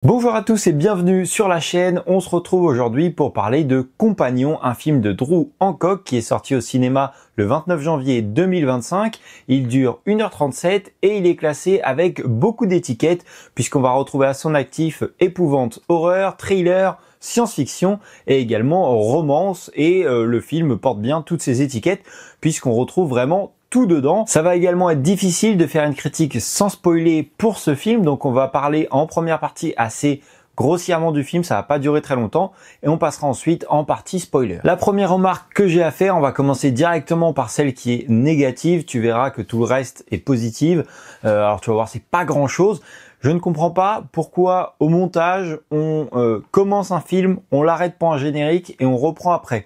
Bonjour à tous et bienvenue sur la chaîne. On se retrouve aujourd'hui pour parler de Compagnon, un film de Drew Hancock qui est sorti au cinéma le 29 janvier 2025. Il dure 1h37 et il est classé avec beaucoup d'étiquettes puisqu'on va retrouver à son actif épouvante, horreur, thriller, science-fiction et également romance, et le film porte bien toutes ces étiquettes puisqu'on retrouve vraiment tout dedans. Ça va également être difficile de faire une critique sans spoiler pour ce film, donc on va parler en première partie assez grossièrement du film, ça va pas durer très longtemps, et on passera ensuite en partie spoiler. La première remarque que j'ai à faire, on va commencer directement par celle qui est négative. Tu verras que tout le reste est positive. Alors tu vas voir, c'est pas grand chose. Je ne comprends pas pourquoi au montage on commence un film, on l'arrête pour un générique et on reprend après.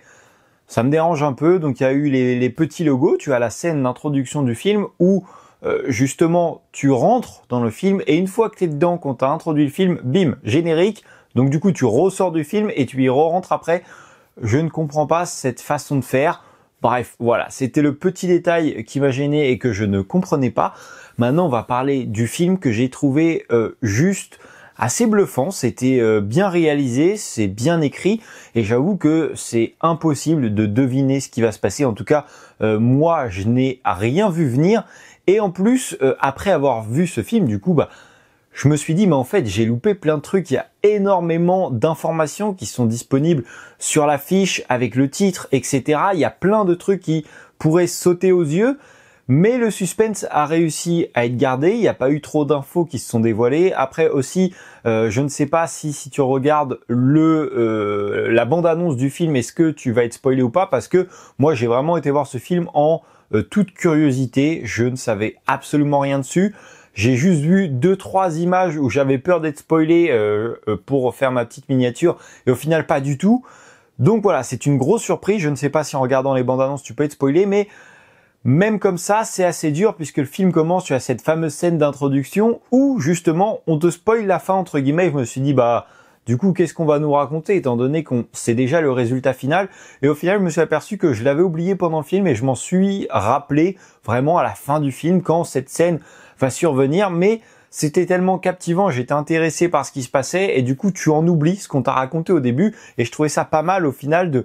Ça me dérange un peu. Donc il y a eu les petits logos, tu as la scène d'introduction du film où justement tu rentres dans le film et une fois que tu es dedans, qu'on t'a introduit le film, bim, générique. Donc du coup tu ressors du film et tu y re-rentres après. Je ne comprends pas cette façon de faire. Bref, voilà, c'était le petit détail qui m'a gêné et que je ne comprenais pas. Maintenant on va parler du film que j'ai trouvé juste assez bluffant. C'était bien réalisé, c'est bien écrit et j'avoue que c'est impossible de deviner ce qui va se passer. En tout cas, moi, je n'ai rien vu venir. Et en plus, après avoir vu ce film, du coup, je me suis dit, mais en fait, j'ai loupé plein de trucs. Il y a énormément d'informations qui sont disponibles sur l'affiche avec le titre, etc. Il y a plein de trucs qui pourraient sauter aux yeux. Mais le suspense a réussi à être gardé, il n'y a pas eu trop d'infos qui se sont dévoilées. Après aussi, je ne sais pas si tu regardes la bande-annonce du film, est-ce que tu vas être spoilé ou pas, parce que moi j'ai vraiment été voir ce film en toute curiosité, je ne savais absolument rien dessus. J'ai juste vu 2-3 images où j'avais peur d'être spoilé pour faire ma petite miniature, et au final pas du tout. Donc voilà, c'est une grosse surprise, je ne sais pas si en regardant les bandes-annonces tu peux être spoilé, mais même comme ça, c'est assez dur puisque le film commence, tu as cette fameuse scène d'introduction où justement on te spoil la fin entre guillemets. Je me suis dit du coup qu'est-ce qu'on va nous raconter étant donné qu'on sait déjà le résultat final, et au final je me suis aperçu que je l'avais oublié pendant le film et je m'en suis rappelé vraiment à la fin du film quand cette scène va survenir. Mais c'était tellement captivant, j'étais intéressé par ce qui se passait et du coup tu en oublies ce qu'on t'a raconté au début, et je trouvais ça pas mal au final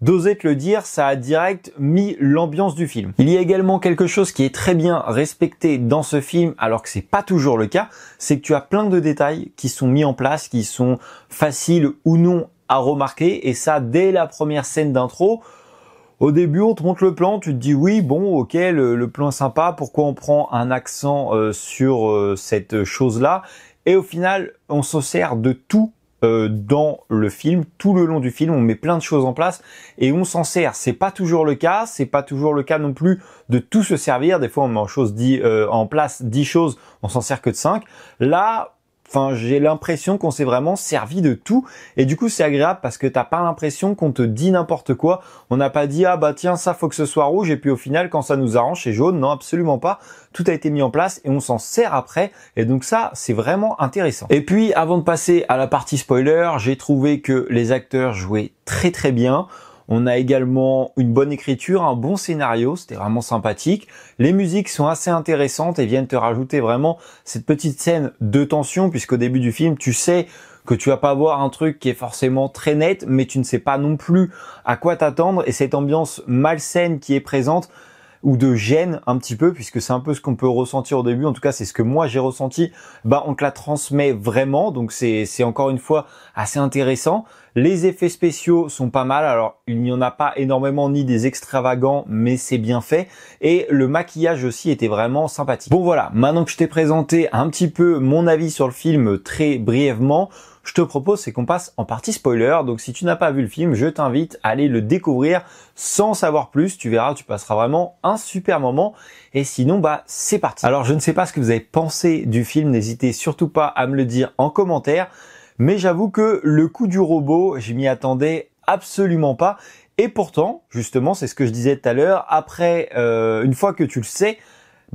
d'oser te le dire, ça a direct mis l'ambiance du film. Il y a également quelque chose qui est très bien respecté dans ce film, alors que c'est pas toujours le cas, c'est que tu as plein de détails qui sont mis en place, qui sont faciles ou non à remarquer, et ça dès la première scène d'intro. Au début, on te montre le plan, tu te dis oui, bon, ok, le plan est sympa, pourquoi on prend un accent sur cette chose-là? Et au final, on se sert de tout dans le film, tout le long du film, on met plein de choses en place et on s'en sert. C'est pas toujours le cas, c'est pas toujours le cas non plus de tout se servir. Des fois, on met en place 10 choses, on s'en sert que de 5. Là, j'ai l'impression qu'on s'est vraiment servi de tout et du coup c'est agréable parce que t'as pas l'impression qu'on te dit n'importe quoi. On n'a pas dit tiens, ça faut que ce soit rouge et puis au final quand ça nous arrange c'est jaune. Non, absolument pas. Tout a été mis en place et on s'en sert après, et donc ça c'est vraiment intéressant. Et puis avant de passer à la partie spoiler, j'ai trouvé que les acteurs jouaient très très bien. On a également une bonne écriture, un bon scénario, c'était vraiment sympathique. Les musiques sont assez intéressantes et viennent te rajouter vraiment cette petite scène de tension, puisqu'au début du film, tu sais que tu vas pas voir un truc qui est forcément très net, mais tu ne sais pas non plus à quoi t'attendre, et cette ambiance malsaine qui est présente, ou de gêne un petit peu, puisque c'est un peu ce qu'on peut ressentir au début, en tout cas c'est ce que moi j'ai ressenti, on te la transmet vraiment, donc c'est encore une fois assez intéressant. Les effets spéciaux sont pas mal, alors il n'y en a pas énormément ni des extravagants, mais c'est bien fait, et le maquillage aussi était vraiment sympathique. Bon voilà, maintenant que je t'ai présenté un petit peu mon avis sur le film très brièvement, je te propose c'est qu'on passe en partie spoiler. Donc si tu n'as pas vu le film, je t'invite à aller le découvrir sans savoir plus. Tu verras, tu passeras vraiment un super moment. Et sinon, c'est parti. Alors je ne sais pas ce que vous avez pensé du film, n'hésitez surtout pas à me le dire en commentaire. Mais j'avoue que le coup du robot, je m'y attendais absolument pas. Et pourtant, justement, c'est ce que je disais tout à l'heure, après, une fois que tu le sais,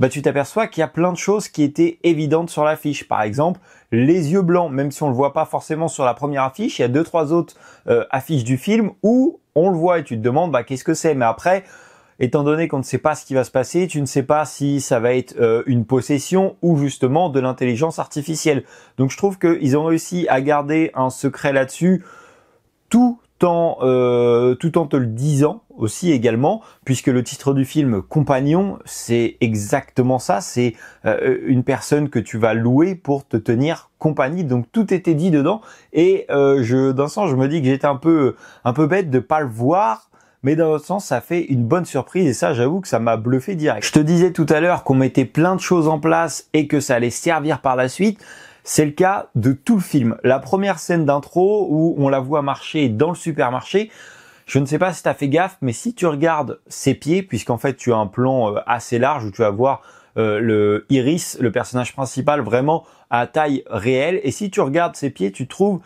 tu t'aperçois qu'il y a plein de choses qui étaient évidentes sur l'affiche. Par exemple, les yeux blancs, même si on le voit pas forcément sur la première affiche, il y a 2-3 autres affiches du film où on le voit et tu te demandes qu'est-ce que c'est. Mais après, étant donné qu'on ne sait pas ce qui va se passer, tu ne sais pas si ça va être une possession ou justement de l'intelligence artificielle. Donc je trouve qu'ils ont réussi à garder un secret là-dessus tout en te le disant aussi également, puisque le titre du film Compagnon, c'est exactement ça, c'est une personne que tu vas louer pour te tenir compagnie, donc tout était dit dedans, et d'un sens je me dis que j'étais un peu bête de pas le voir, mais d'un autre sens ça fait une bonne surprise, et ça j'avoue que ça m'a bluffé direct. Je te disais tout à l'heure qu'on mettait plein de choses en place et que ça allait servir par la suite. C'est le cas de tout le film. La première scène d'intro où on la voit marcher dans le supermarché, je ne sais pas si tu as fait gaffe, mais si tu regardes ses pieds, puisqu'en fait tu as un plan assez large où tu vas voir le Iris, le personnage principal, vraiment à taille réelle, et si tu regardes ses pieds, tu trouves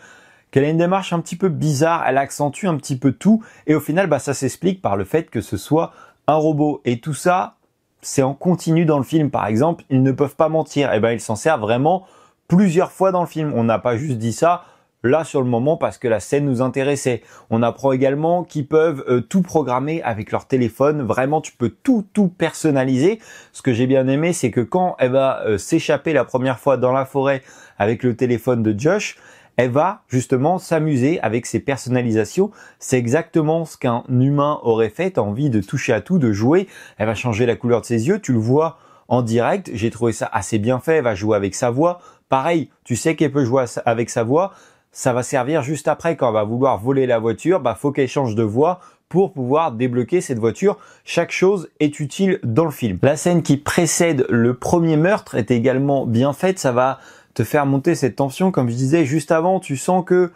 qu'elle a une démarche un petit peu bizarre, elle accentue un petit peu tout, et au final ça s'explique par le fait que ce soit un robot, et tout ça c'est en continu dans le film. Par exemple, ils ne peuvent pas mentir, et ils s'en servent vraiment plusieurs fois dans le film. On n'a pas juste dit ça là sur le moment parce que la scène nous intéressait. On apprend également qu'ils peuvent tout programmer avec leur téléphone. Vraiment, tu peux tout personnaliser. Ce que j'ai bien aimé, c'est que quand elle va s'échapper la première fois dans la forêt avec le téléphone de Josh, elle va justement s'amuser avec ses personnalisations. C'est exactement ce qu'un humain aurait fait. T'as envie de toucher à tout, de jouer. Elle va changer la couleur de ses yeux. Tu le vois en direct. J'ai trouvé ça assez bien fait. Elle va jouer avec sa voix. Pareil, tu sais qu'elle peut jouer avec sa voix, ça va servir juste après quand elle va vouloir voler la voiture, faut qu'elle change de voix pour pouvoir débloquer cette voiture. Chaque chose est utile dans le film. La scène qui précède le premier meurtre est également bien faite, ça va te faire monter cette tension. Comme je disais juste avant, tu sens que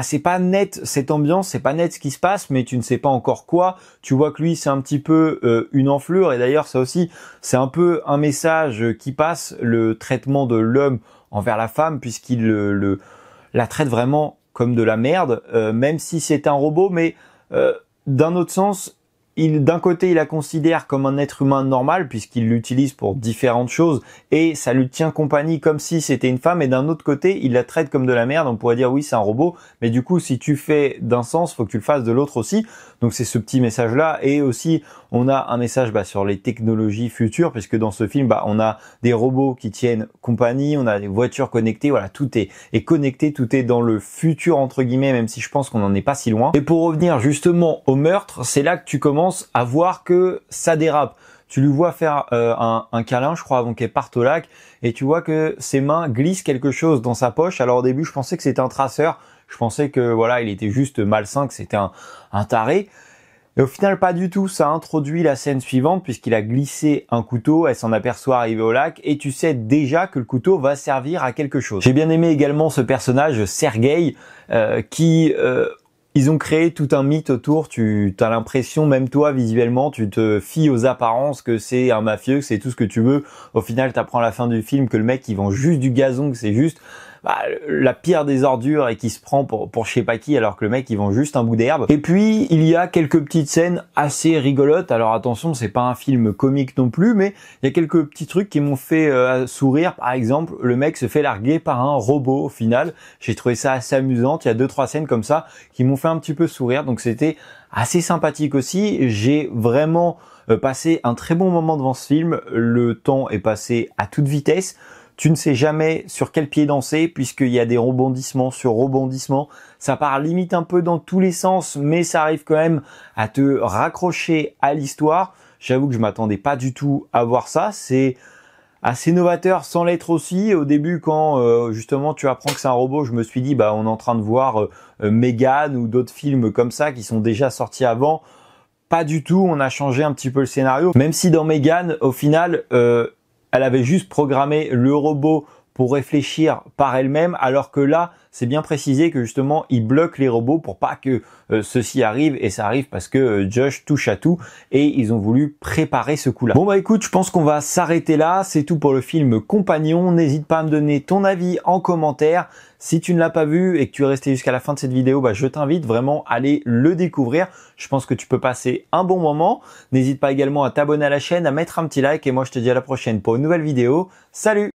c'est pas net cette ambiance, c'est pas net ce qui se passe, mais tu ne sais pas encore quoi. Tu vois que lui, c'est un petit peu une enflure, et d'ailleurs ça aussi, c'est un peu un message qui passe, le traitement de l'homme envers la femme, puisqu'il la traite vraiment comme de la merde, même si c'est un robot, mais d'un autre sens, d'un côté, il la considère comme un être humain normal puisqu'il l'utilise pour différentes choses et ça lui tient compagnie comme si c'était une femme, et d'un autre côté, il la traite comme de la merde. On pourrait dire oui, c'est un robot, mais du coup, si tu fais d'un sens, faut que tu le fasses de l'autre aussi. Donc c'est ce petit message-là, et aussi on a un message sur les technologies futures, puisque dans ce film, on a des robots qui tiennent compagnie, on a des voitures connectées, voilà, tout est connecté, tout est dans le futur entre guillemets, même si je pense qu'on n'en est pas si loin. Et pour revenir justement au meurtre, c'est là que tu commences à voir que ça dérape. Tu lui vois faire un câlin, je crois, avant qu'elle parte au lac, et tu vois que ses mains glissent quelque chose dans sa poche. Alors au début, je pensais que c'était un traceur, je pensais que voilà, il était juste malsain, que c'était un taré. Et au final, pas du tout. Ça introduit la scène suivante puisqu'il a glissé un couteau, elle s'en aperçoit arrivé au lac, et tu sais déjà que le couteau va servir à quelque chose. J'ai bien aimé également ce personnage, Sergei, qui... ils ont créé tout un mythe autour. Tu as l'impression, même toi, visuellement, tu te fies aux apparences que c'est un mafieux, que c'est tout ce que tu veux. Au final, tu apprends à la fin du film que le mec, il vend juste du gazon, que c'est juste la pire des ordures et qui se prend pour je sais pas qui, alors que le mec, il vend juste un bout d'herbe. Et puis, il y a quelques petites scènes assez rigolotes. Alors attention, c'est pas un film comique non plus, mais il y a quelques petits trucs qui m'ont fait sourire. Par exemple, le mec se fait larguer par un robot au final. J'ai trouvé ça assez amusant. Il y a 2-3 scènes comme ça qui m'ont fait un petit peu sourire. Donc c'était assez sympathique aussi. J'ai vraiment passé un très bon moment devant ce film. Le temps est passé à toute vitesse. Tu ne sais jamais sur quel pied danser puisqu'il y a des rebondissements sur rebondissements. Ça part limite un peu dans tous les sens, mais ça arrive quand même à te raccrocher à l'histoire. J'avoue que je m'attendais pas du tout à voir ça. C'est assez novateur sans l'être aussi. Au début, quand justement tu apprends que c'est un robot, je me suis dit on est en train de voir Megan ou d'autres films comme ça qui sont déjà sortis avant. Pas du tout, on a changé un petit peu le scénario. Même si dans Megan, au final... elle avait juste programmé le robot pour réfléchir par elle-même, alors que là, c'est bien précisé que justement, il bloque les robots pour pas que ceci arrive, et ça arrive parce que Josh touche à tout, et ils ont voulu préparer ce coup-là. Bon écoute, je pense qu'on va s'arrêter là, c'est tout pour le film Compagnon. N'hésite pas à me donner ton avis en commentaire. Si tu ne l'as pas vu et que tu es resté jusqu'à la fin de cette vidéo, je t'invite vraiment à aller le découvrir. Je pense que tu peux passer un bon moment. N'hésite pas également à t'abonner à la chaîne, à mettre un petit like, et moi je te dis à la prochaine pour une nouvelle vidéo. Salut!